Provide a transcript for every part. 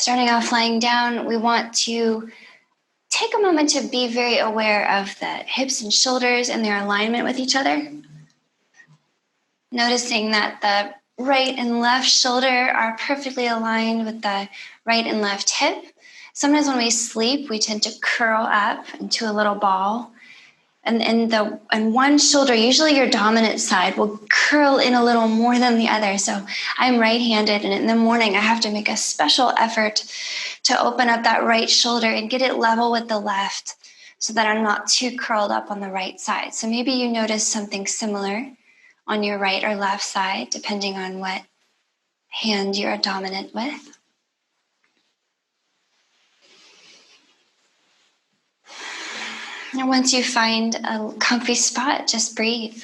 Starting off lying down, we want to take a moment to be very aware of the hips and shoulders and their alignment with each other. Noticing that the right and left shoulder are perfectly aligned with the right and left hip. Sometimes when we sleep, we tend to curl up into a little ball. And one shoulder, usually your dominant side, will curl in a little more than the other. So I'm right-handed, and in the morning I have to make a special effort to open up that right shoulder and get it level with the left so that I'm not too curled up on the right side. So maybe you notice something similar on your right or left side, depending on what hand you're dominant with. And once you find a comfy spot, just breathe.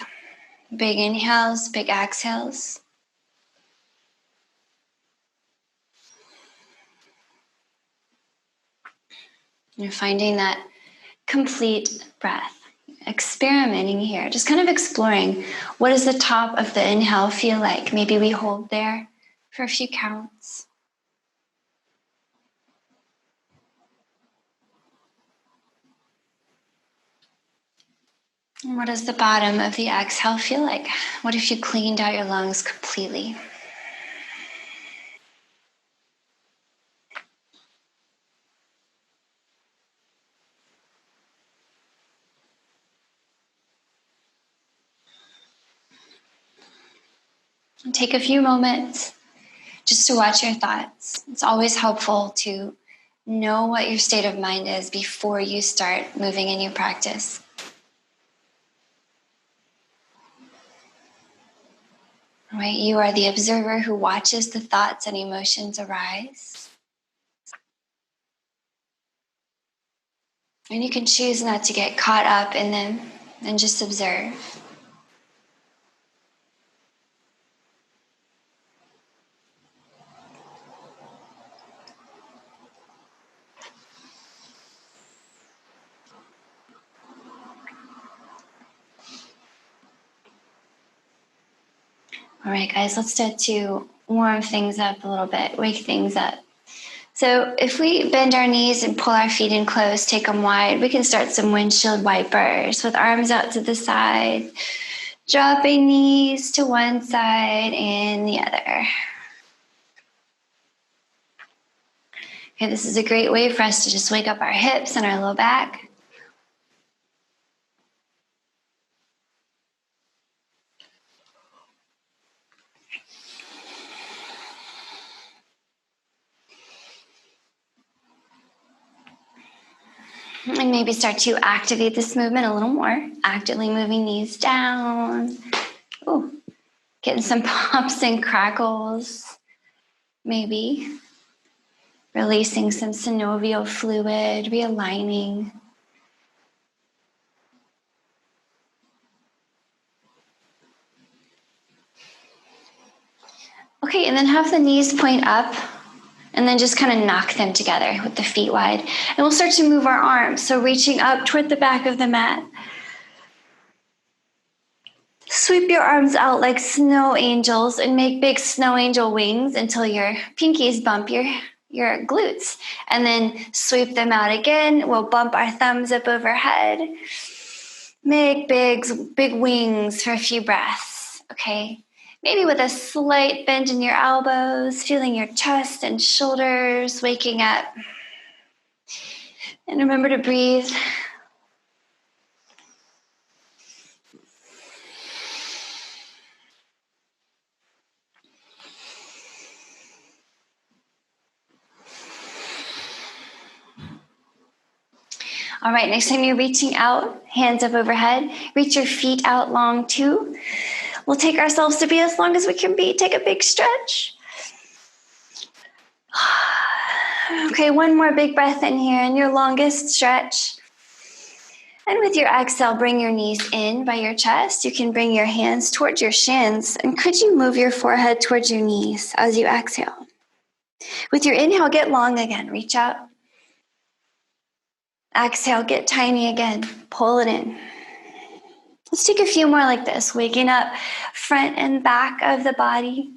Big inhales, big exhales. You're finding that complete breath. Experimenting here, just kind of exploring, what does the top of the inhale feel like? Maybe we hold there for a few counts. And what does the bottom of the exhale feel like? What if you cleaned out your lungs completely? And take a few moments just to watch your thoughts. It's always helpful to know what your state of mind is before you start moving in your practice. Right? You are the observer who watches the thoughts and emotions arise. And you can choose not to get caught up in them and just observe. All right, guys, let's start to warm things up a little bit, wake things up. So if we bend our knees and pull our feet in close, take them wide, we can start some windshield wipers with arms out to the side, dropping knees to one side and the other. Okay, this is a great way for us to just wake up our hips and our low back. And maybe start to activate this movement a little more. Actively moving knees down. Ooh, getting some pops and crackles. Maybe releasing some synovial fluid, realigning. Okay, and then have the knees point up. And then just kind of knock them together with the feet wide. And we'll start to move our arms. So reaching up toward the back of the mat. Sweep your arms out like snow angels and make big snow angel wings until your pinkies bump your glutes. And then sweep them out again. We'll bump our thumbs up overhead. Make big wings for a few breaths, okay? Maybe with a slight bend in your elbows, feeling your chest and shoulders waking up. And remember to breathe. All right, next time you're reaching out, hands up overhead, reach your feet out long too. We'll take ourselves to be as long as we can be. Take a big stretch. Okay, one more big breath in here and your longest stretch. And with your exhale, bring your knees in by your chest. You can bring your hands towards your shins. And could you move your forehead towards your knees as you exhale? With your inhale, get long again. Reach out. Exhale, get tiny again. Pull it in. Let's take a few more like this, waking up front and back of the body.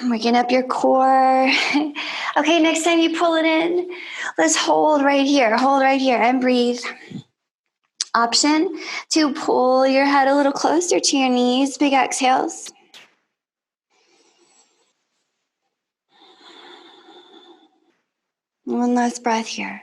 Working up your core. Okay, next time you pull it in, let's hold right here and breathe. Option to pull your head a little closer to your knees, big exhales. One last breath here.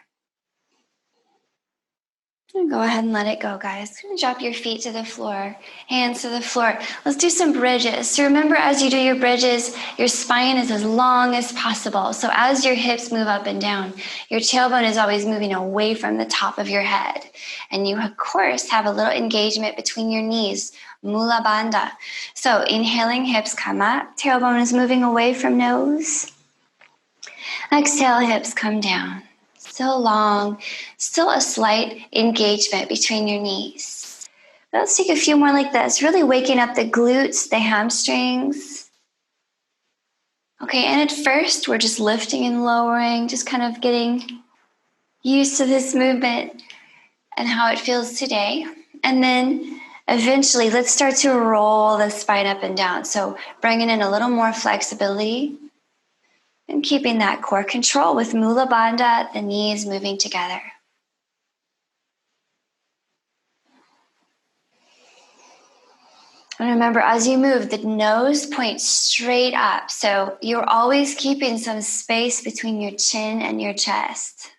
Go ahead and let it go, guys. Drop your feet to the floor, hands to the floor. Let's do some bridges. So remember, as you do your bridges, your spine is as long as possible. So as your hips move up and down, your tailbone is always moving away from the top of your head. And you, of course, have a little engagement between your knees, mula bandha. So inhaling, hips come up. Tailbone is moving away from nose. Exhale, hips come down. Still long, still a slight engagement between your knees. But let's take a few more like this, really waking up the glutes, the hamstrings. Okay, and at first we're just lifting and lowering, just kind of getting used to this movement and how it feels today. And then eventually let's start to roll the spine up and down. So bringing in a little more flexibility. And keeping that core control with Mula Bandha, the knees moving together. And remember, as you move, the nose points straight up. So you're always keeping some space between your chin and your chest.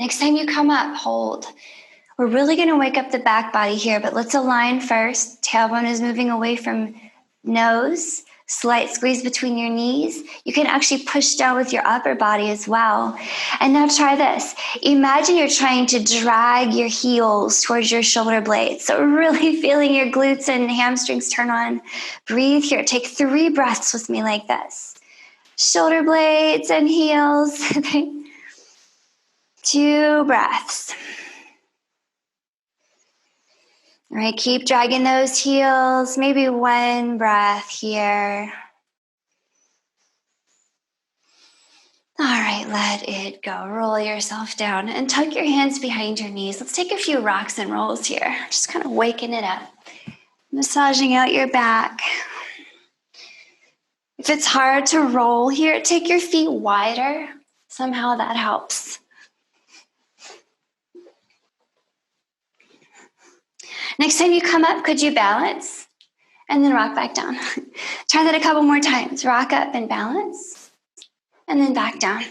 Next time you come up, hold. We're really going to wake up the back body here, but let's align first. Tailbone is moving away from nose. Slight squeeze between your knees. You can actually push down with your upper body as well. And now try this. Imagine you're trying to drag your heels towards your shoulder blades. So really feeling your glutes and hamstrings turn on. Breathe here. Take 3 breaths with me like this. Shoulder blades and heels. 2 breaths. All right, keep dragging those heels. Maybe 1 breath here. All right, let it go. Roll yourself down and tuck your hands behind your knees. Let's take a few rocks and rolls here. Just kind of waking it up. Massaging out your back. If it's hard to roll here, take your feet wider. Somehow that helps. Next time you come up, could you balance? And then rock back down. Try that a couple more times. Rock up and balance. And then back down.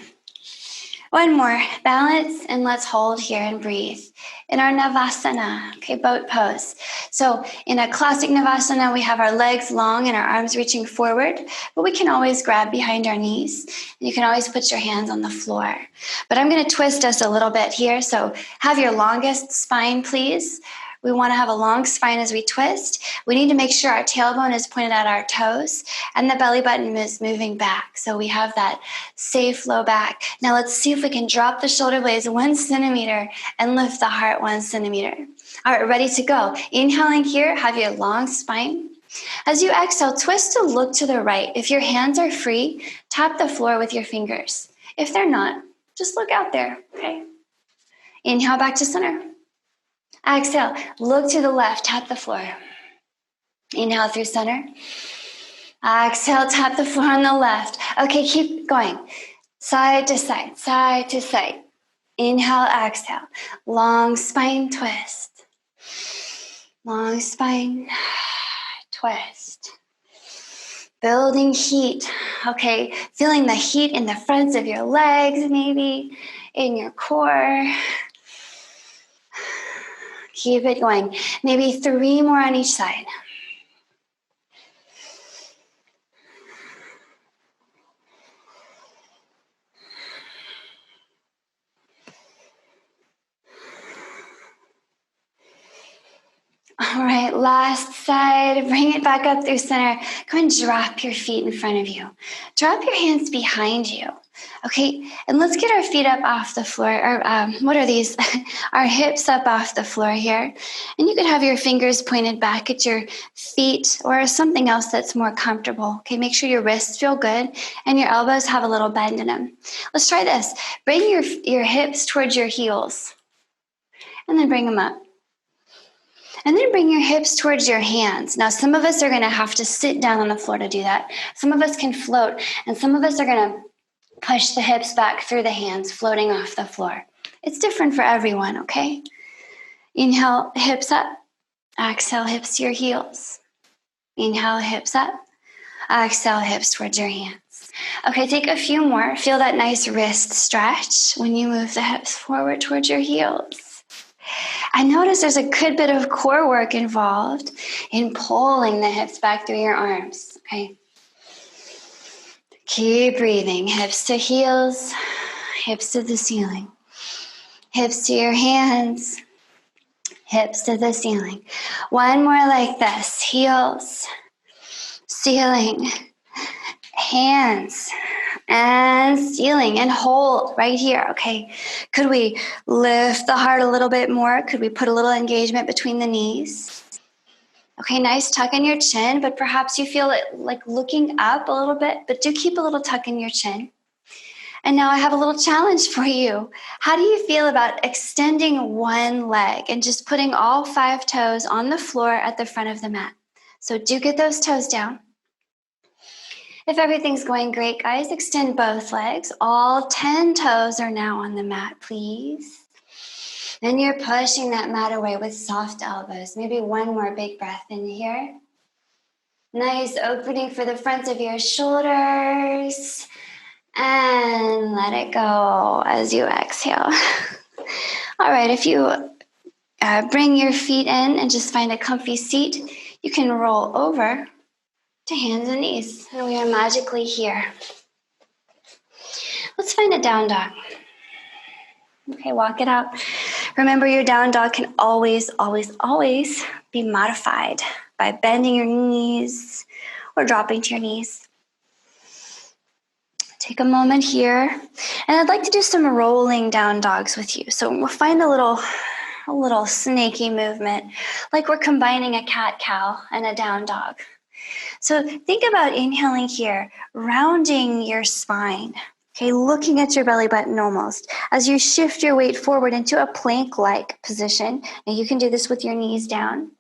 1 more. Balance and let's hold here and breathe. In our Navasana, okay, boat pose. So in a classic Navasana, we have our legs long and our arms reaching forward, but we can always grab behind our knees. And you can always put your hands on the floor. But I'm going to twist us a little bit here. So have your longest spine, please. We want to have a long spine as we twist. We need to make sure our tailbone is pointed at our toes and the belly button is moving back. So we have that safe low back. Now let's see if we can drop the shoulder blades 1 centimeter and lift the heart 1 centimeter. All right, ready to go. Inhaling here, have your long spine. As you exhale, twist to look to the right. If your hands are free, tap the floor with your fingers. If they're not, just look out there, okay? Inhale back to center. Exhale, look to the left, tap the floor. Inhale through center. Exhale, tap the floor on the left. Okay, keep going. Side to side, side to side. Inhale, exhale. Long spine twist. Long spine twist. Building heat. Okay, feeling the heat in the fronts of your legs, maybe in your core. Keep it going. Maybe 3 more on each side. All right, last side. Bring it back up through center. Go and drop your feet in front of you. Drop your hands behind you. Okay, and let's get our feet up off the floor. Or what are these? Our hips up off the floor here. And you could have your fingers pointed back at your feet or something else that's more comfortable. Okay, make sure your wrists feel good and your elbows have a little bend in them. Let's try this. Bring your hips towards your heels and then bring them up. And then bring your hips towards your hands. Now, some of us are going to have to sit down on the floor to do that. Some of us can float, and some of us are going to push the hips back through the hands, floating off the floor. It's different for everyone, okay? Inhale, hips up. Exhale, hips to your heels. Inhale, hips up. Exhale, hips towards your hands. Okay, take a few more. Feel that nice wrist stretch when you move the hips forward towards your heels. I notice there's a good bit of core work involved in pulling the hips back through your arms, okay? Keep breathing. Hips to heels, hips to the ceiling. Hips to your hands, hips to the ceiling. One more like this. Heels, ceiling, hands, and ceiling, and hold right here, okay? Could we lift the heart a little bit more? Could we put a little engagement between the knees? Okay, nice tuck in your chin, but perhaps you feel it like looking up a little bit, but do keep a little tuck in your chin. And now I have a little challenge for you. How do you feel about extending one leg and just putting all 5 toes on the floor at the front of the mat? So do get those toes down. If everything's going great, guys, extend both legs. All 10 toes are now on the mat, please. Then you're pushing that mat away with soft elbows. Maybe one more big breath in here. Nice opening for the front of your shoulders. And let it go as you exhale. All right, if you bring your feet in and just find a comfy seat, you can roll over to hands and knees. And we are magically here. Let's find a down dog. Okay, walk it out. Remember, your down dog can always, always, always be modified by bending your knees or dropping to your knees. Take a moment here. And I'd like to do some rolling down dogs with you. So we'll find a little snaky movement, like we're combining a cat-cow and a down dog. So think about inhaling here, rounding your spine. Okay, looking at your belly button almost. As you shift your weight forward into a plank-like position. Now you can do this with your knees down.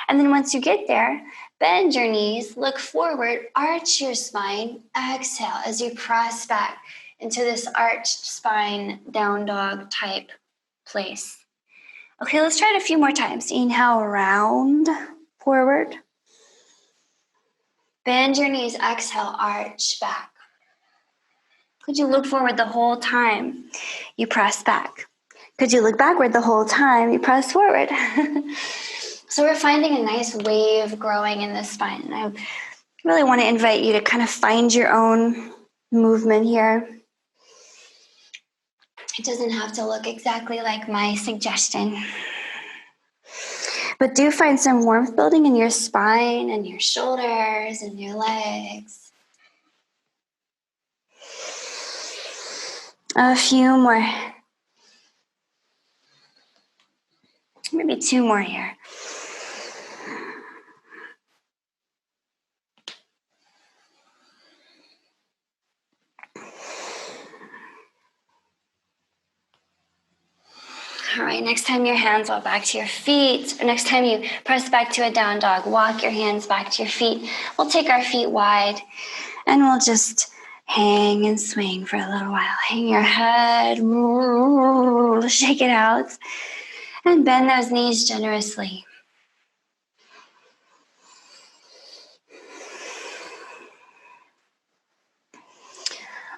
And then once you get there, bend your knees, look forward, arch your spine, exhale as you press back into this arched spine, down dog type place. Okay, let's try it a few more times. Inhale, round, forward. Bend your knees, exhale, arch back. Could you look forward the whole time you press back? Could you look backward the whole time you press forward? So we're finding a nice wave growing in the spine. And I really want to invite you to kind of find your own movement here. It doesn't have to look exactly like my suggestion. But do find some warmth building in your spine and your shoulders and your legs. A few more. Maybe 2 more here. All right, next time your hands walk back to your feet, or next time you press back to a down dog, walk your hands back to your feet. We'll take our feet wide and we'll just hang and swing for a little while. Hang your head, shake it out, and bend those knees generously.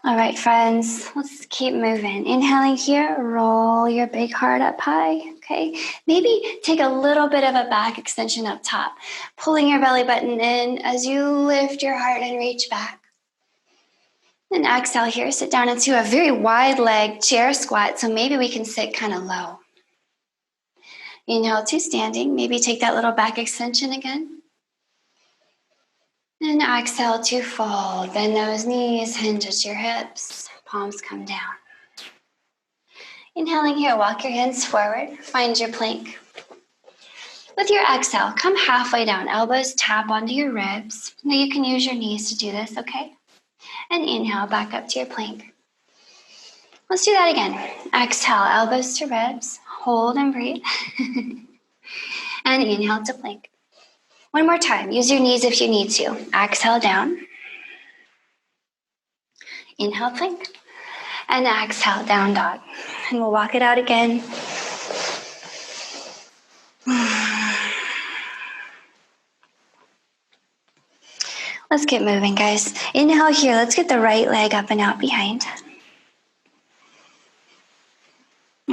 All right, friends, let's keep moving. Inhaling here, roll your big heart up high, okay? Maybe take a little bit of a back extension up top, pulling your belly button in as you lift your heart and reach back. And exhale here, sit down into a very wide leg chair squat, so maybe we can sit kind of low. Inhale to standing, maybe take that little back extension again. And exhale to fold. Bend those knees, hinge at your hips, palms come down. Inhaling here, walk your hands forward, find your plank. With your exhale, come halfway down, elbows tap onto your ribs. Now you can use your knees to do this, okay? And inhale, back up to your plank. Let's do that again. Exhale, elbows to ribs, hold and breathe. And inhale to plank. One more time. Use your knees if you need to. Exhale down. Inhale, plank. And exhale, down dog. And we'll walk it out again. Let's get moving, guys. Inhale here. Let's get the right leg up and out behind.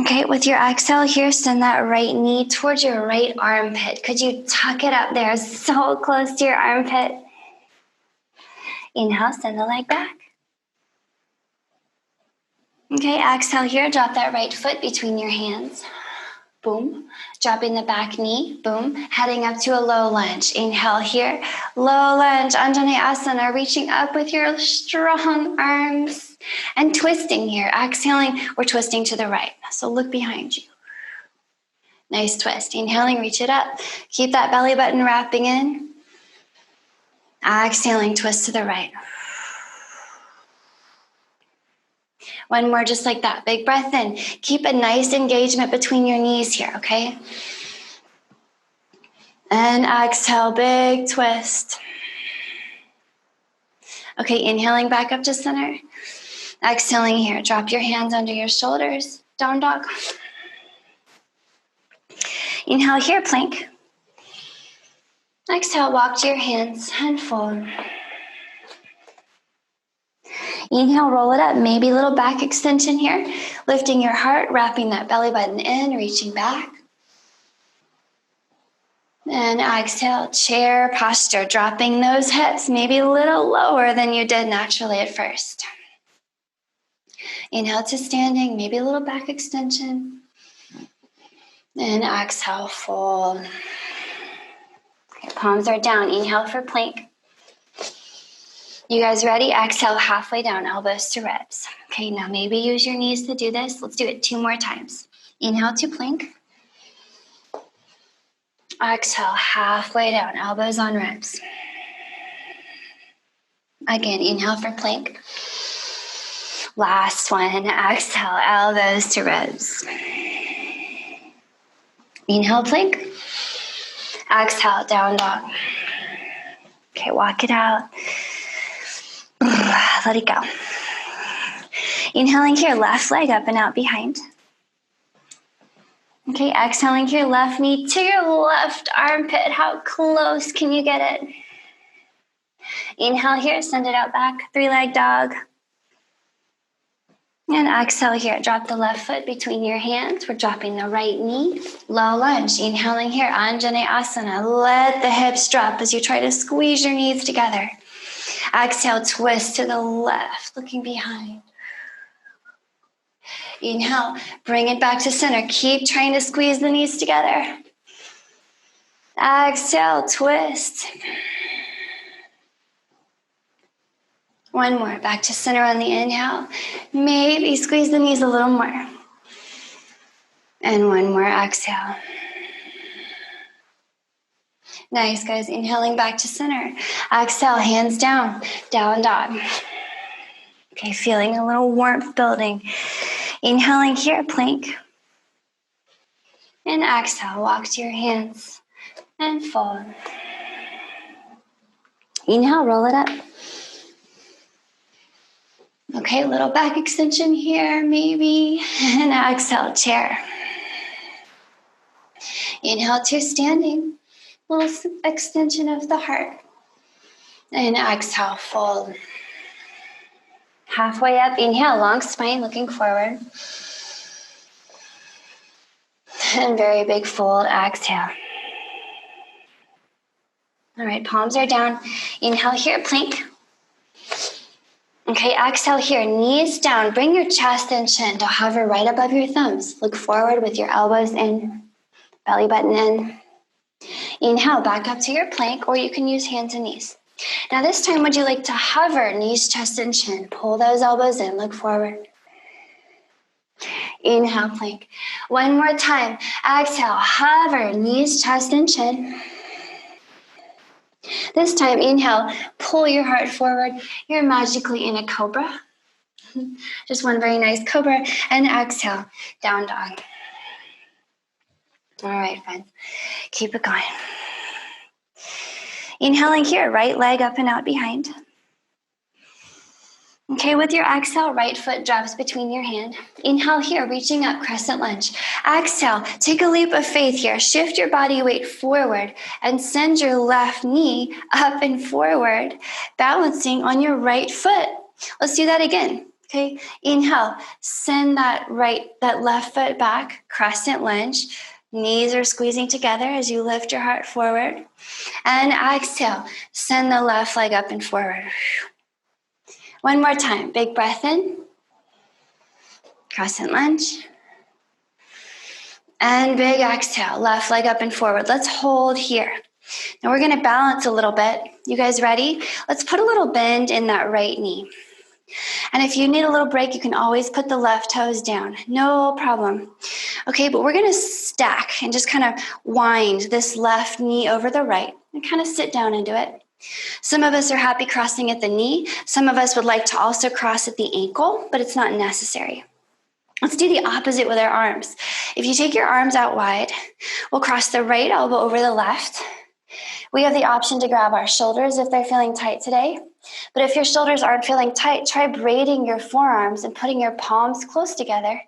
Okay, with your exhale here, send that right knee towards your right armpit. Could you tuck it up there, so close to your armpit? Inhale, send the leg back. Okay, exhale here, drop that right foot between your hands. Boom. Dropping the back knee, boom. Heading up to a low lunge. Inhale here, low lunge, Anjaneyasana, reaching up with your strong arms and twisting here. Exhaling, we're twisting to the right. So look behind you. Nice twist. Inhaling, reach it up. Keep that belly button wrapping in. Exhaling, twist to the right. One more just like that. Big breath in. Keep a nice engagement between your knees here, okay? And exhale, big twist. Okay, inhaling back up to center. Exhaling here. Drop your hands under your shoulders. Down dog. Inhale here, plank. Exhale, walk to your hands and fold. Inhale, roll it up. Maybe a little back extension here. Lifting your heart, wrapping that belly button in, reaching back. And exhale, chair posture, dropping those hips maybe a little lower than you did naturally at first. Inhale to standing, maybe a little back extension. And exhale, fold. Okay, palms are down. Inhale for plank. You guys ready? Exhale, halfway down, elbows to ribs. Okay, now maybe use your knees to do this. Let's do it 2 more times. Inhale to plank. Exhale, halfway down, elbows on ribs. Again, inhale for plank. Last one, exhale, elbows to ribs. Inhale, plank. Exhale, down dog. Okay, walk it out. Let it go. Inhaling here, left leg up and out behind. Okay, exhaling here, left knee to your left armpit. How close can you get it? Inhale here, send it out back, 3-leg dog. And exhale here, drop the left foot between your hands. We're dropping the right knee, low lunge. Inhaling here, Anjaneyasana. Let the hips drop as you try to squeeze your knees together. Exhale, twist to the left, looking behind. Inhale, bring it back to center. Keep trying to squeeze the knees together. Exhale, twist. One more, back to center on the inhale. Maybe squeeze the knees a little more. And one more, exhale. Nice, guys. Inhaling back to center. Exhale, hands down, down dog. Okay, feeling a little warmth building. Inhaling here, plank. And exhale, walk to your hands and fold. Inhale, roll it up. Okay, little back extension here, maybe. And exhale, chair. Inhale to standing. Little extension of the heart. And exhale, fold. Halfway up, inhale, long spine, looking forward. And very big fold, exhale. All right, palms are down. Inhale here, plank. Okay, exhale here, knees down. Bring your chest and chin to hover right above your thumbs. Look forward with your elbows in, belly button in. Inhale, back up to your plank, or you can use hands and knees. Now this time, would you like to hover, knees, chest, and chin? Pull those elbows in, look forward. Inhale, plank. One more time. Exhale, hover, knees, chest, and chin. This time, inhale, pull your heart forward. You're magically in a cobra. Just one very nice cobra. And exhale, down dog. All right, friends. Keep it going. Inhaling here, right leg up and out behind. Okay, with your exhale, right foot drops between your hand. Inhale here, reaching up, crescent lunge. Exhale, take a leap of faith here. Shift your body weight forward and send your left knee up and forward, balancing on your right foot. Let's do that again. Okay, inhale, send that left foot back, crescent lunge. Knees are squeezing together as you lift your heart forward. And exhale, send the left leg up and forward. One more time, big breath in, crescent lunge, and big exhale, left leg up and forward. Let's hold here. Now we're gonna balance a little bit. You guys ready? Let's put a little bend in that right knee. And if you need a little break, you can always put the left toes down, no problem. Okay, but we're gonna stack and just kind of wind this left knee over the right and kind of sit down into it. Some of us are happy crossing at the knee. Some of us would like to also cross at the ankle, but it's not necessary. Let's do the opposite with our arms. If you take your arms out wide, we'll cross the right elbow over the left. We have the option to grab our shoulders if they're feeling tight today. But if your shoulders aren't feeling tight, try braiding your forearms and putting your palms close together.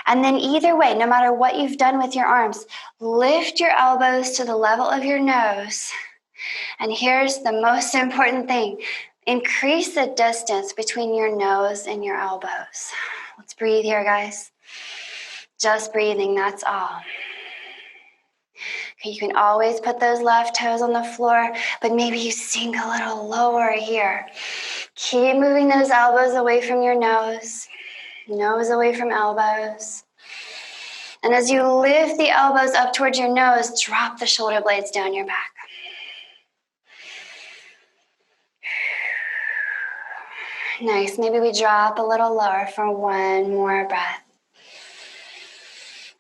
And then either way, no matter what you've done with your arms, lift your elbows to the level of your nose. And here's the most important thing. Increase the distance between your nose and your elbows. Let's breathe here, guys. Just breathing, that's all. Okay, you can always put those left toes on the floor, but maybe you sink a little lower here. Keep moving those elbows away from your nose away from elbows. And as you lift the elbows up towards your nose, drop the shoulder blades down your back. Nice. Maybe we drop a little lower for one more breath.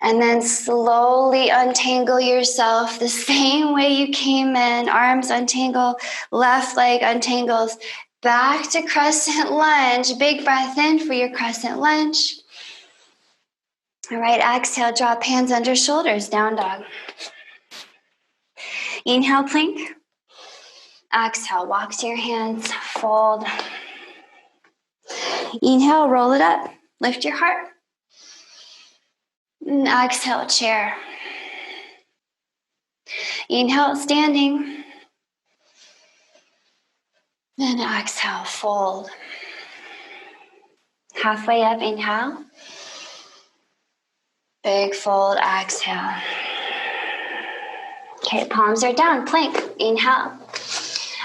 And then slowly untangle yourself the same way you came in. Arms untangle, left leg untangles. Back to crescent lunge. Big breath in for your crescent lunge. All right, exhale, drop hands under shoulders, down dog. Inhale, plank. Exhale, walk to your hands, fold. Inhale, roll it up. Lift your heart. And exhale, chair. Inhale, standing. Then exhale, fold. Halfway up, inhale. Big fold, exhale. Okay, palms are down, plank. Inhale.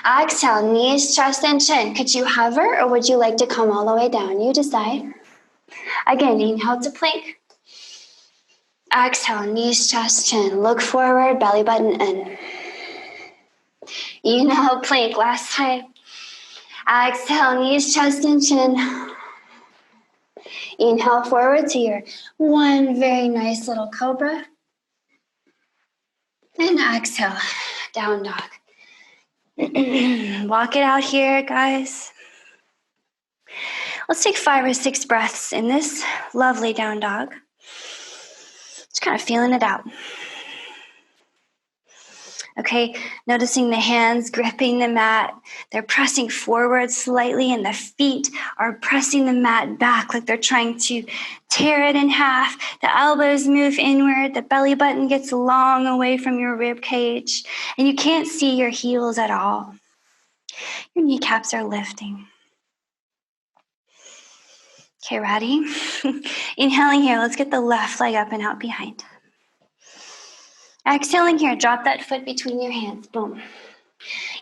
Exhale, knees, chest, and chin. Could you hover or would you like to come all the way down? You decide. Again, inhale to plank. Exhale, knees, chest, chin. Look forward, belly button in. Inhale, plank, last time. Exhale, knees, chest, and chin. Inhale forward to your one very nice little cobra. And exhale, down dog. Walk it out here, guys. Let's take 5 or 6 breaths in this lovely down dog. Just kind of feeling it out. Okay, noticing the hands gripping the mat. They're pressing forward slightly and the feet are pressing the mat back like they're trying to tear it in half. The elbows move inward. The belly button gets long away from your rib cage and you can't see your heels at all. Your kneecaps are lifting. Okay, ready? Inhaling here, let's get the left leg up and out behind. Exhaling here, drop that foot between your hands, boom.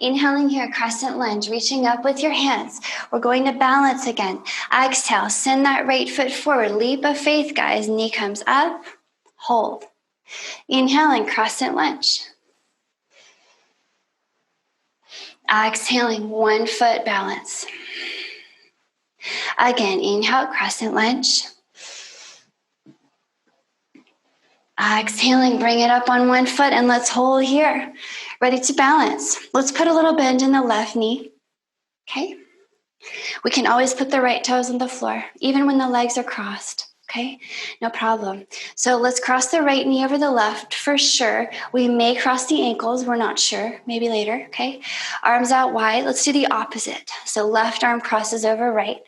Inhaling here, crescent lunge, reaching up with your hands. We're going to balance again. Exhale, send that right foot forward. Leap of faith, guys. Knee comes up, hold. Inhaling, crescent lunge. Exhaling, one foot balance. Again, inhale, crescent lunge. Exhaling, bring it up on one foot and let's hold here. Ready to balance. Let's put a little bend in the left knee. Okay? We can always put the right toes on the floor, even when the legs are crossed. Okay, no problem. So let's cross the right knee over the left for sure. We may cross the ankles, we're not sure, maybe later, okay? Arms out wide, let's do the opposite. So left arm crosses over right.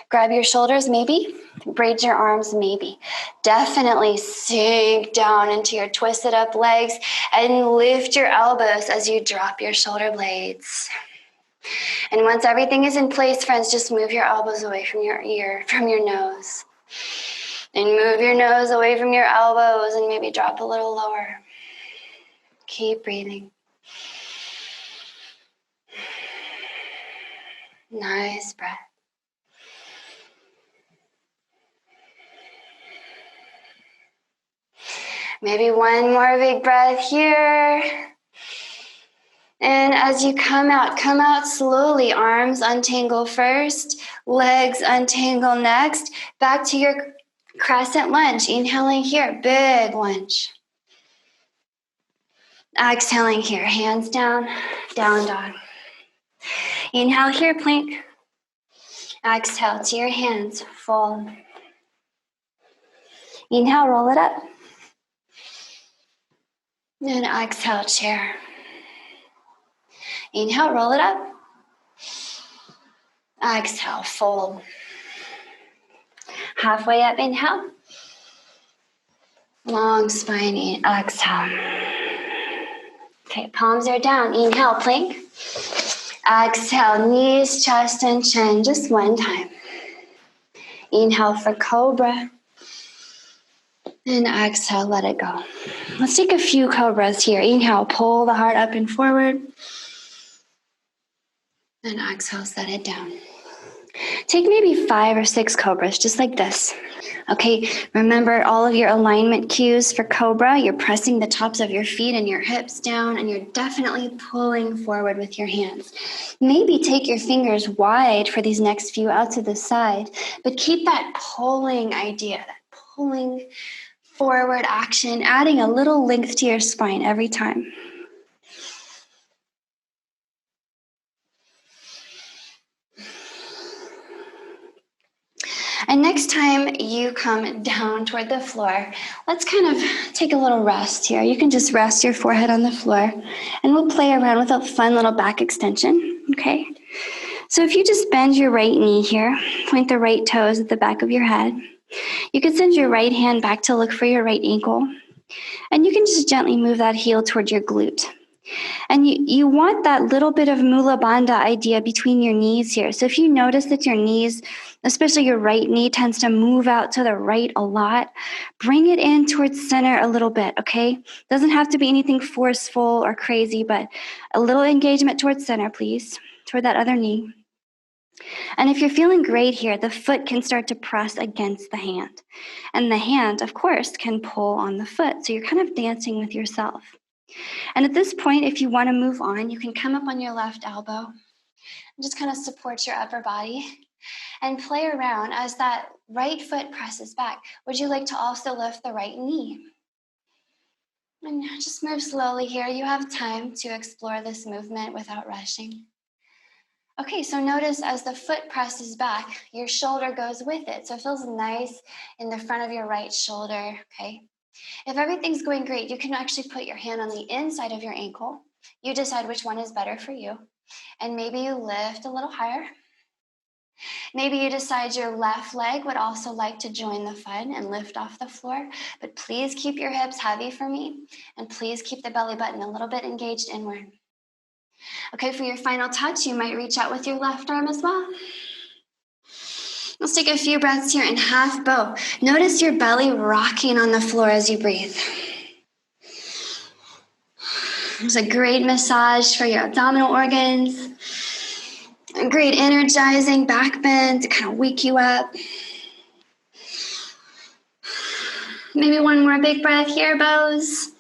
Grab your shoulders, maybe. Braid your arms, maybe. Definitely sink down into your twisted up legs and lift your elbows as you drop your shoulder blades. And once everything is in place, friends, just move your elbows away from your ear, from your nose. And move your nose away from your elbows and maybe drop a little lower. Keep breathing. Nice breath. Maybe one more big breath here. And as you come out slowly. Arms untangle first, legs untangle next. Back to your crescent lunge. Inhaling here, big lunge. Exhaling here, hands down, down dog. Inhale here, plank. Exhale to your hands, fold. Inhale, roll it up. And exhale, chair. Inhale, roll it up. Exhale, fold. Halfway up, inhale. Long spine, exhale. Okay, palms are down. Inhale, plank. Exhale, knees, chest, and chin. Just one time. Inhale for cobra. And exhale, let it go. Let's take a few cobras here. Inhale, pull the heart up and forward. And exhale, set it down. Take maybe 5 or 6 cobras, just like this. Okay, remember all of your alignment cues for cobra. You're pressing the tops of your feet and your hips down, and you're definitely pulling forward with your hands. Maybe take your fingers wide for these next few out to the side, but keep that pulling idea, that pulling forward action, adding a little length to your spine every time. And next time you come down toward the floor, let's kind of take a little rest here. You can just rest your forehead on the floor, and we'll play around with a fun little back extension, okay? So if you just bend your right knee here, point the right toes at the back of your head. You can send your right hand back to look for your right ankle, and you can just gently move that heel toward your glute. And you want that little bit of mula bandha idea between your knees here. So if you notice that your knees, especially your right knee, tends to move out to the right a lot, bring it in towards center a little bit, okay? Doesn't have to be anything forceful or crazy, but a little engagement towards center, please, toward that other knee. And if you're feeling great here, the foot can start to press against the hand. And the hand, of course, can pull on the foot. So you're kind of dancing with yourself. And at this point, if you want to move on, you can come up on your left elbow and just kind of support your upper body and play around as that right foot presses back. Would you like to also lift the right knee? And just move slowly here. You have time to explore this movement without rushing. Okay, so notice as the foot presses back, your shoulder goes with it. So it feels nice in the front of your right shoulder, okay? If everything's going great, you can actually put your hand on the inside of your ankle. You decide which one is better for you. And maybe you lift a little higher. Maybe you decide your left leg would also like to join the fun and lift off the floor. But please keep your hips heavy for me. And please keep the belly button a little bit engaged inward. Okay, for your final touch, you might reach out with your left arm as well. Let's take a few breaths here in half bow. Notice your belly rocking on the floor as you breathe. There's a great massage for your abdominal organs. A great energizing back bend to kind of wake you up. Maybe one more big breath here, bows.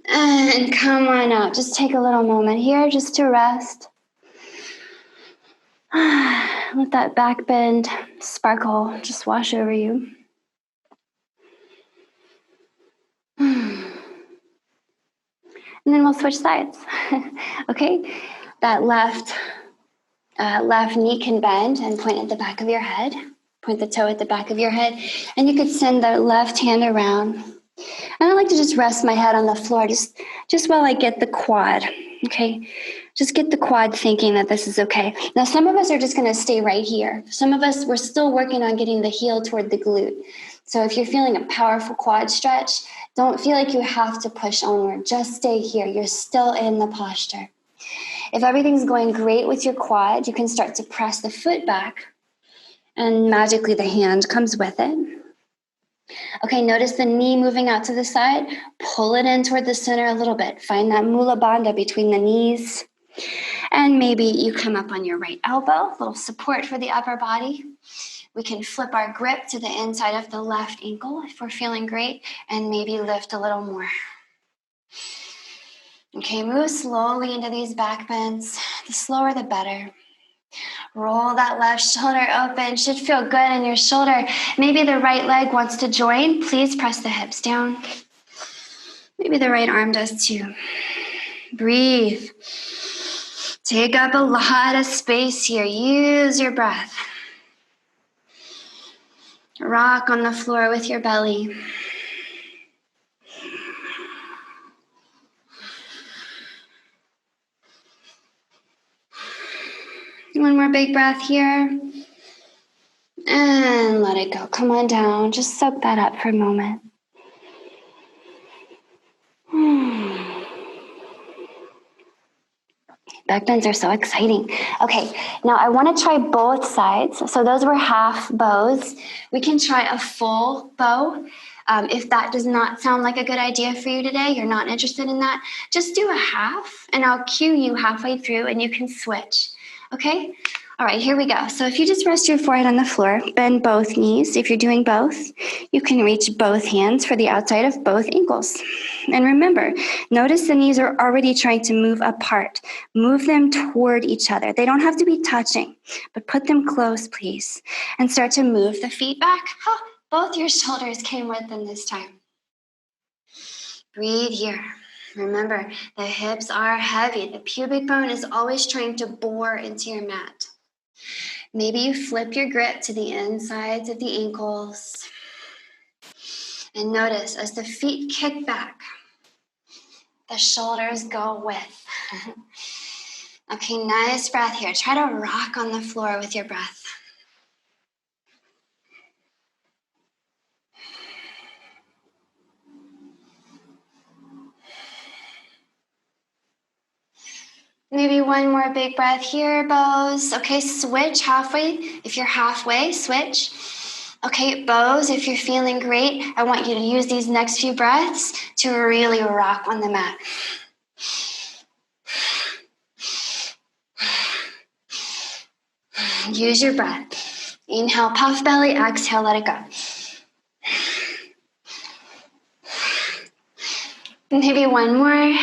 And come on out. Just take a little moment here just to rest. Let that back bend sparkle just wash over you. And then we'll switch sides. Okay? That left knee can bend and point at the back of your head. point the toe at the back of your head, and you could send the left hand around. And I like to just rest my head on the floor just while I get the quad, okay? Just get the quad thinking that this is okay. Now, some of us are just gonna stay right here. Some of us, we're still working on getting the heel toward the glute. So if you're feeling a powerful quad stretch, don't feel like you have to push onward. Just stay here. You're still in the posture. If everything's going great with your quad, you can start to press the foot back, and magically the hand comes with it. Okay, notice the knee moving out to the side. Pull it in toward the center a little bit. Find that mula bandha between the knees. And maybe you come up on your right elbow, a little support for the upper body. We can flip our grip to the inside of the left ankle if we're feeling great, and maybe lift a little more. Okay, move slowly into these back bends. The slower, the better. Roll that left shoulder open. Should feel good in your shoulder. Maybe the right leg wants to join. Please press the hips down. Maybe the right arm does too. Breathe. Take up a lot of space here. Use your breath. Rock on the floor with your belly. One more big breath here. And let it go. Come on down. Just soak that up for a moment. Back bends are so exciting. Okay, now I want to try both sides. So those were half bows. We can try a full bow. If that does not sound like a good idea for you today, you're not interested in that, just do a half, and I'll cue you halfway through, and you can switch. Okay? All right, here we go. So if you just rest your forehead on the floor, bend both knees. If you're doing both, you can reach both hands for the outside of both ankles. And remember, notice the knees are already trying to move apart. Move them toward each other. They don't have to be touching, but put them close, please. And start to move the feet back. Oh, both your shoulders came with them this time. Breathe here. Remember, the hips are heavy. The pubic bone is always trying to bore into your mat. Maybe you flip your grip to the insides of the ankles. And notice as the feet kick back, the shoulders go with. Okay, nice breath here. Try to rock on the floor with your breath. Maybe one more big breath here, bows. Okay, switch halfway. If you're halfway, switch. Okay, bows, if you're feeling great, I want you to use these next few breaths to really rock on the mat. Use your breath. Inhale, puff belly. Exhale, let it go. Maybe one more.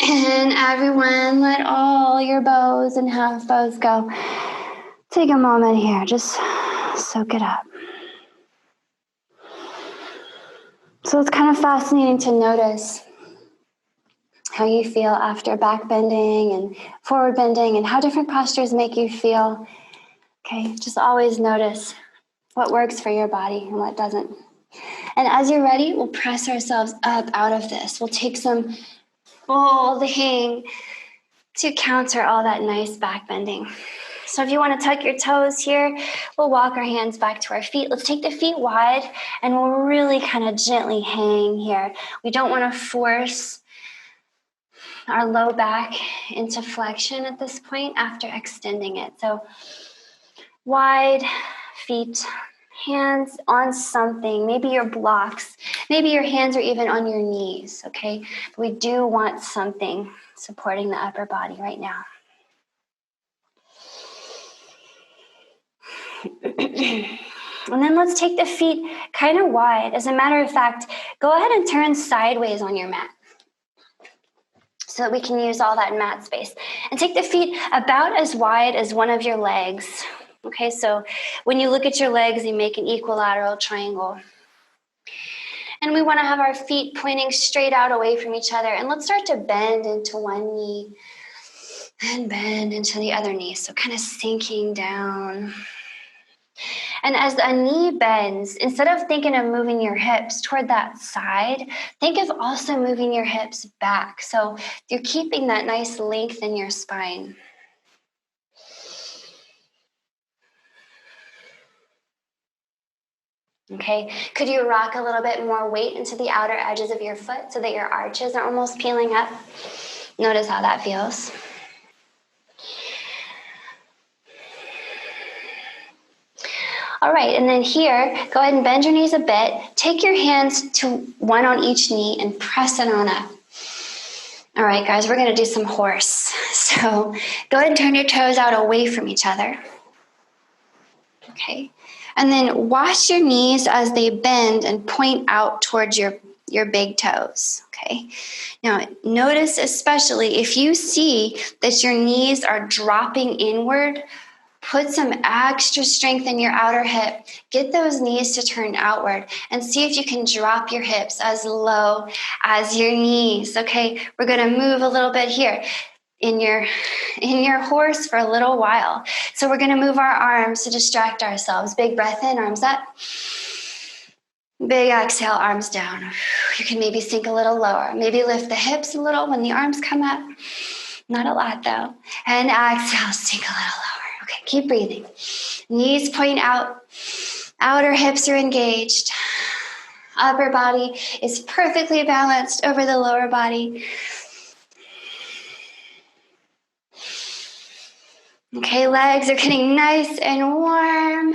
And everyone, let all your bows and half bows go. Take a moment here. Just soak it up. So it's kind of fascinating to notice how you feel after back bending and forward bending and how different postures make you feel. Okay, just always notice what works for your body and what doesn't. And as you're ready, we'll press ourselves up out of this. We'll take some folding to counter all that nice back bending. So if you want to tuck your toes here, we'll walk our hands back to our feet. Let's take the feet wide, and we'll really kind of gently hang here. We don't want to force our low back into flexion at this point after extending it. So wide feet, hands on something. Maybe your blocks. Maybe your hands are even on your knees, okay? But we do want something supporting the upper body right now. And then let's take the feet kind of wide. As a matter of fact, go ahead and turn sideways on your mat so that we can use all that mat space. And take the feet about as wide as one of your legs. Okay, so when you look at your legs, you make an equilateral triangle. And we want to have our feet pointing straight out away from each other. And let's start to bend into one knee and bend into the other knee. So kind of sinking down. And as a knee bends, instead of thinking of moving your hips toward that side, think of also moving your hips back. So you're keeping that nice length in your spine. Okay, could you rock a little bit more weight into the outer edges of your foot so that your arches are almost peeling up? Notice how that feels. All right, and then here, go ahead and bend your knees a bit. Take your hands to one on each knee and press it on up. All right, guys, we're gonna do some horse. So go ahead and turn your toes out away from each other. Okay, and then wash your knees as they bend and point out towards your big toes, okay? Now, notice especially if you see that your knees are dropping inward, put some extra strength in your outer hip. Get those knees to turn outward and see if you can drop your hips as low as your knees, okay? We're gonna move a little bit here in your horse for a little while. So we're gonna move our arms to distract ourselves. Big breath in, arms up. Big exhale, arms down. You can maybe sink a little lower. Maybe lift the hips a little when the arms come up. Not a lot though. And exhale, sink a little lower. Okay, keep breathing. Knees point out. Outer hips are engaged. Upper body is perfectly balanced over the lower body. Okay, legs are getting nice and warm.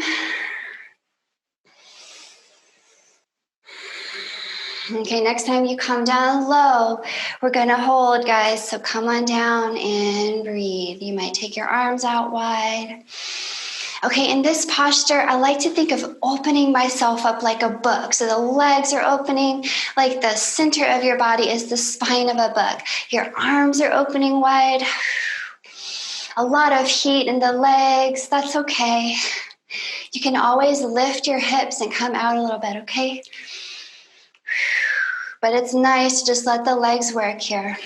Okay, next time you come down low, we're gonna hold, guys. So come on down and breathe. You might take your arms out wide. Okay, in this posture, I like to think of opening myself up like a book. So the legs are opening, like the center of your body is the spine of a book. Your arms are opening wide. A lot of heat in the legs, that's okay. You can always lift your hips and come out a little bit, okay? But it's nice to just let the legs work here.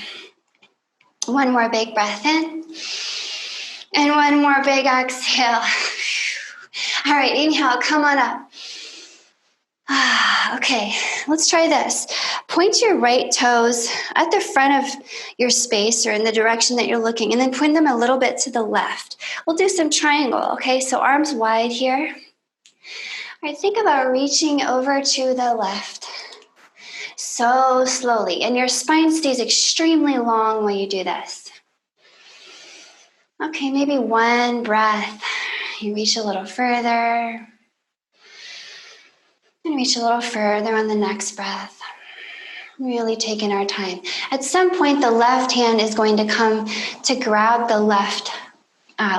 One more big breath in. And one more big exhale. All right, inhale, come on up. Okay, let's try this. Point your right toes at the front of your space or in the direction that you're looking, and then point them a little bit to the left. We'll do some triangle, okay? So arms wide here. All right, think about reaching over to the left. So slowly, and your spine stays extremely long when you do this. Okay, maybe one breath. You reach a little further. And reach a little further on the next breath. Really taking our time. At some point, the left hand is going to come to grab the left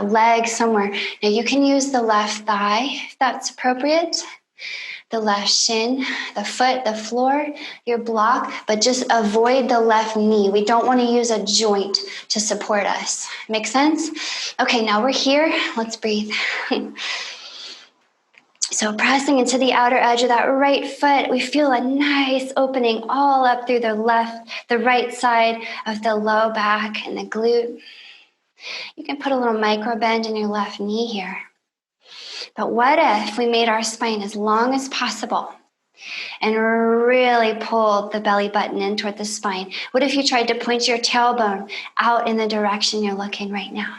leg somewhere. Now, you can use the left thigh if that's appropriate. The left shin, the foot, the floor, your block, but just avoid the left knee. We don't want to use a joint to support us. Make sense? Okay, now we're here. Let's breathe. So pressing into the outer edge of that right foot, we feel a nice opening all up through the right side of the low back and the glute. You can put a little micro bend in your left knee here. But what if we made our spine as long as possible and really pulled the belly button in toward the spine? What if you tried to point your tailbone out in the direction you're looking right now?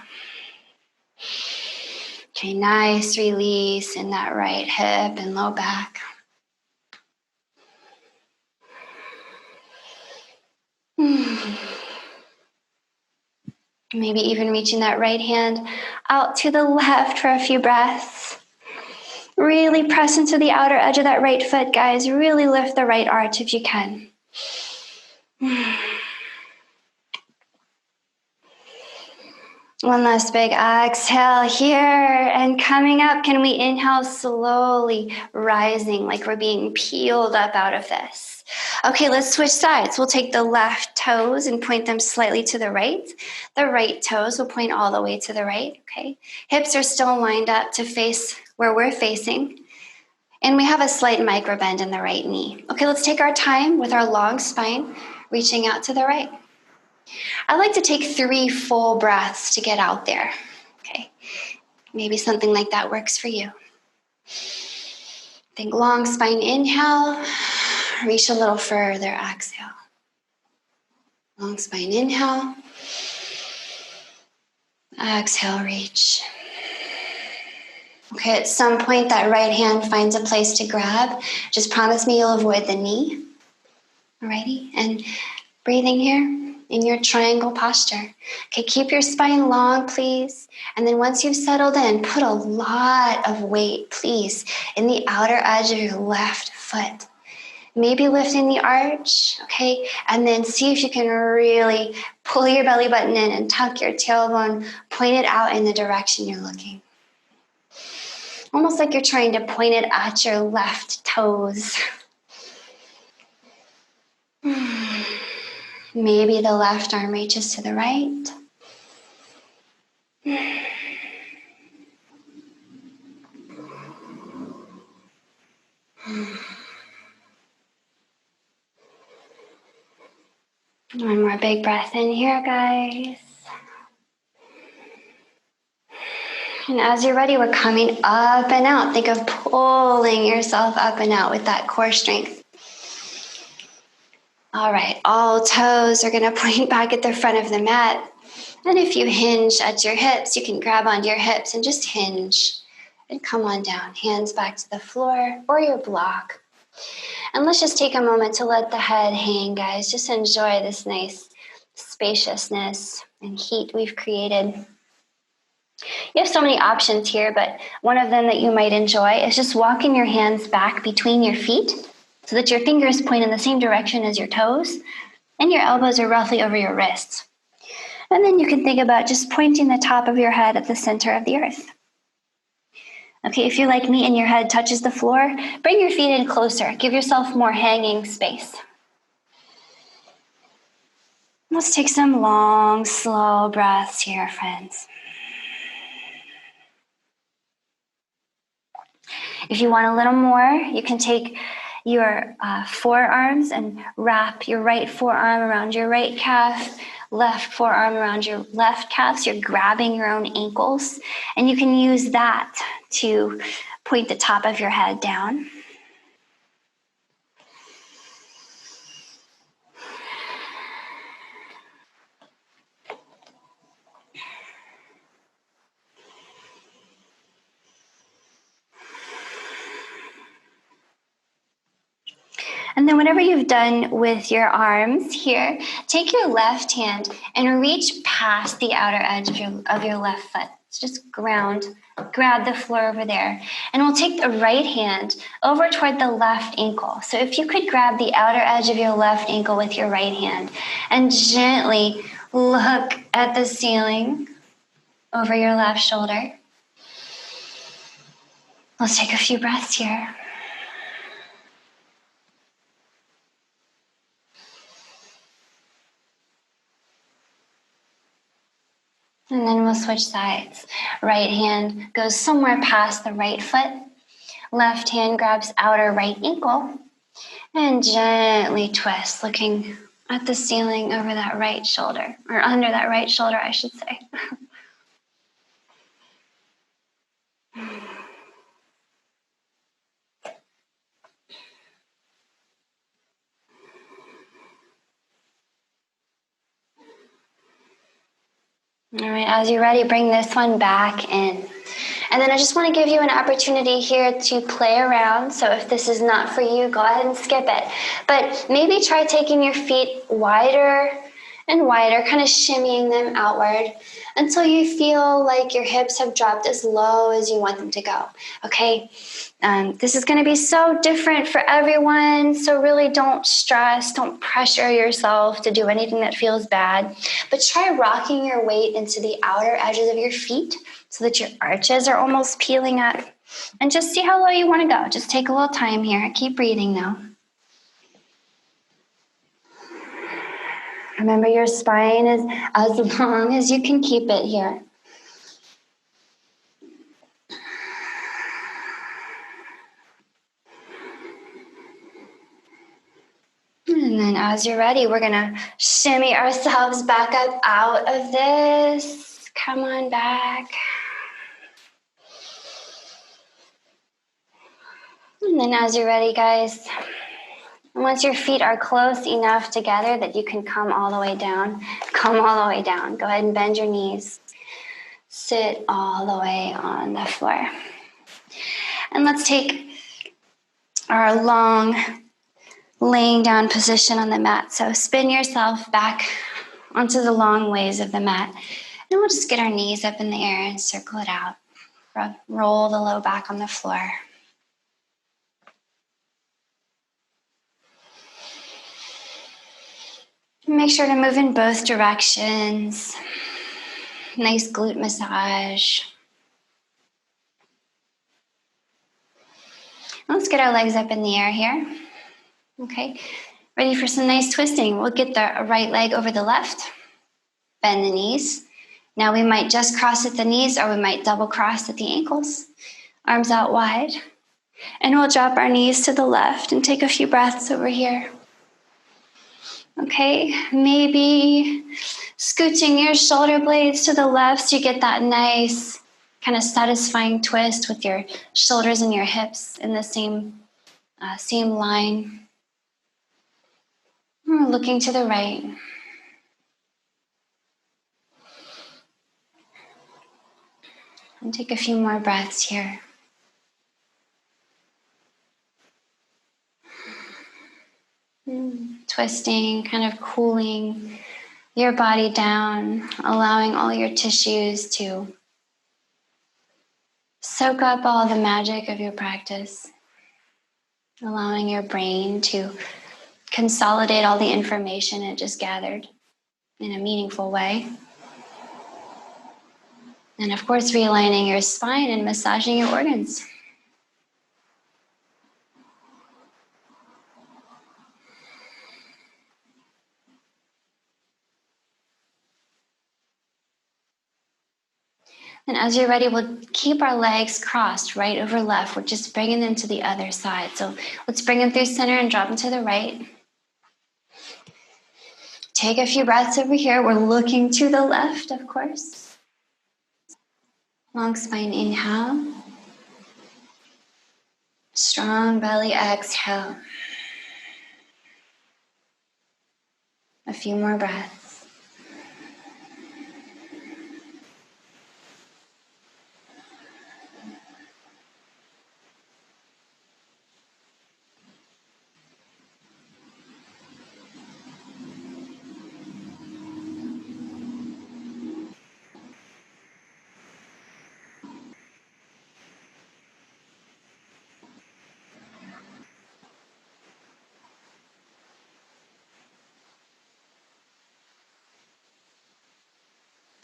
Okay, nice release in that right hip and low back. Maybe even reaching that right hand out to the left for a few breaths. Really press into the outer edge of that right foot, guys. Really lift the right arch if you can. One last big exhale here, and coming up, can we inhale slowly, rising like we're being peeled up out of this. Okay, let's switch sides. We'll take the left toes and point them slightly to the right. The right toes will point all the way to the right, okay? Hips are still lined up to face where we're facing. And we have a slight micro bend in the right knee. Okay, let's take our time with our long spine, reaching out to the right. I like to take 3 full breaths to get out there. Okay, maybe something like that works for you. Think long spine, inhale. Reach a little further, exhale. Long spine, inhale. Exhale, reach. Okay, at some point that right hand finds a place to grab. Just promise me you'll avoid the knee. Alrighty, and breathing here in your triangle posture. Okay, keep your spine long, please. And then once you've settled in, put a lot of weight, please, in the outer edge of your left foot. Maybe lifting the arch, okay? And then see if you can really pull your belly button in and tuck your tailbone, point it out in the direction you're looking. Almost like you're trying to point it at your left toes. Maybe the left arm reaches to the right. One more big breath in here, guys. And as you're ready, we're coming up and out. Think of pulling yourself up and out with that core strength. All right, all toes are going to point back at the front of the mat. And if you hinge at your hips, you can grab onto your hips and just hinge and come on down. Hands back to the floor or your block. And let's just take a moment to let the head hang, guys. Just enjoy this nice spaciousness and heat we've created. You have so many options here, but one of them that you might enjoy is just walking your hands back between your feet so that your fingers point in the same direction as your toes and your elbows are roughly over your wrists. And then you can think about just pointing the top of your head at the center of the earth. Okay, if you're like me and your head touches the floor, bring your feet in closer. Give yourself more hanging space. Let's take some long, slow breaths here, friends. If you want a little more, you can take your forearms and wrap your right forearm around your right calf, left forearm around your left calf. So you're grabbing your own ankles. And you can use that to point the top of your head down. And then whatever you've done with your arms here, take your left hand and reach past the outer edge of your left foot. So just grab the floor over there. And we'll take the right hand over toward the left ankle. So if you could grab the outer edge of your left ankle with your right hand and gently look at the ceiling over your left shoulder. Let's take a few breaths here. And then we'll switch sides. Right hand goes somewhere past the right foot. Left hand grabs outer right ankle and gently twist, looking at the ceiling over that right shoulder, or under that right shoulder, I should say. All right, as you're ready, bring this one back in. And then I just want to give you an opportunity here to play around. So if this is not for you, go ahead and skip it. But maybe try taking your feet wider and wider, kind of shimmying them outward until you feel like your hips have dropped as low as you want them to go. Okay? This is going to be so different for everyone. So really don't stress, don't pressure yourself to do anything that feels bad. But try rocking your weight into the outer edges of your feet so that your arches are almost peeling up. And just see how low you want to go. Just take a little time here. Keep breathing though. Remember, your spine is as long as you can keep it here. And then as you're ready, we're going to shimmy ourselves back up out of this. Come on back. And then as you're ready, guys, once your feet are close enough together that you can come all the way down, come all the way down. Go ahead and bend your knees. Sit all the way on the floor. And let's take our long laying down position on the mat. So spin yourself back onto the long ways of the mat. And we'll just get our knees up in the air and circle it out. Roll the low back on the floor. Make sure to move in both directions. Nice glute massage. Let's get our legs up in the air here. Okay, ready for some nice twisting. We'll get the right leg over the left. Bend the knees. Now we might just cross at the knees, or we might double cross at the ankles. Arms out wide. And we'll drop our knees to the left and take a few breaths over here. Okay, maybe scooching your shoulder blades to the left so you get that nice kind of satisfying twist with your shoulders and your hips in the same line. We're looking to the right. And take a few more breaths here. Twisting, kind of cooling your body down, allowing all your tissues to soak up all the magic of your practice, allowing your brain to consolidate all the information it just gathered in a meaningful way. And of course, realigning your spine and massaging your organs. And as you're ready, we'll keep our legs crossed right over left. We're just bringing them to the other side. So let's bring them through center and drop them to the right. Take a few breaths over here. We're looking to the left, of course. Long spine inhale. Strong belly exhale. A few more breaths.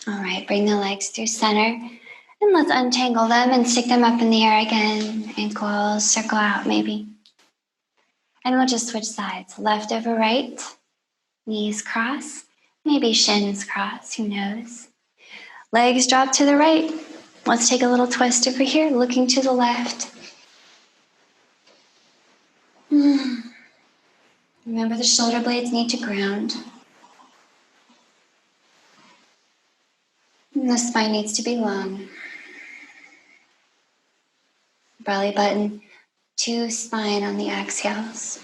All right, bring the legs through center and let's untangle them and stick them up in the air again. Ankles circle out maybe. And we'll just switch sides, left over right, knees cross, maybe shins cross, who knows. Legs drop to the right. Let's take a little twist over here, looking to the left. Remember the shoulder blades need to ground. And the spine needs to be long. Belly button to spine on the exhales.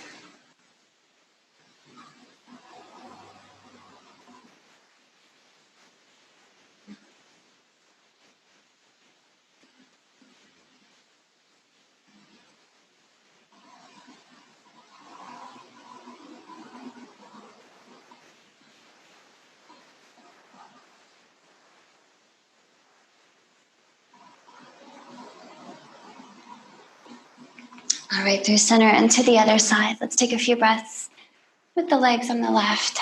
All right, through center and to the other side. Let's take a few breaths with the legs on the left.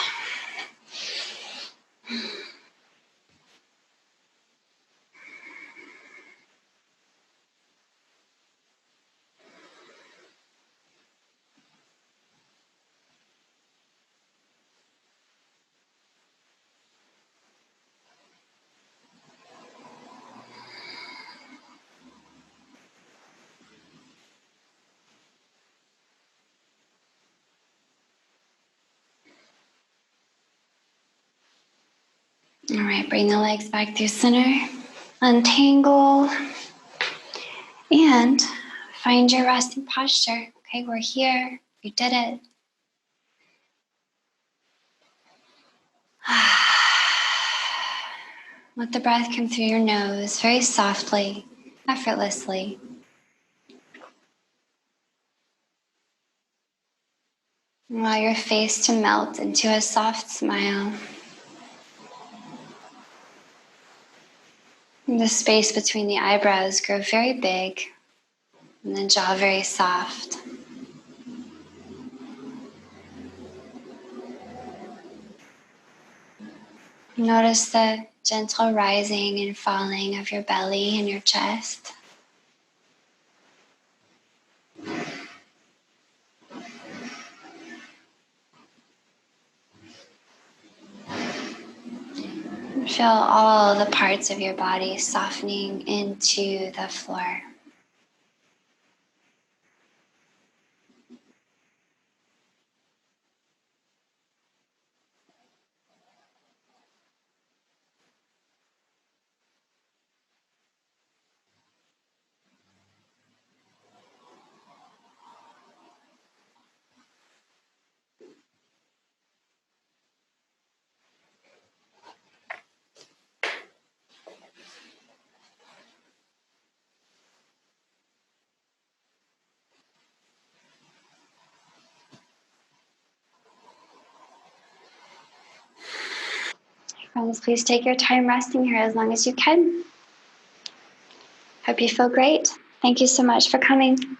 All right, bring the legs back through center, untangle, and Find your resting posture. Okay, we're here. You did it. Let the breath come through your nose very softly, effortlessly. Allow your face to melt into a soft smile. And the space between the eyebrows grow very big and the jaw very soft. Notice the gentle rising and falling of your belly and your chest. And feel all the parts of your body softening into the floor. Friends, please take your time resting here as long as you can. Hope you feel great. Thank you so much for coming.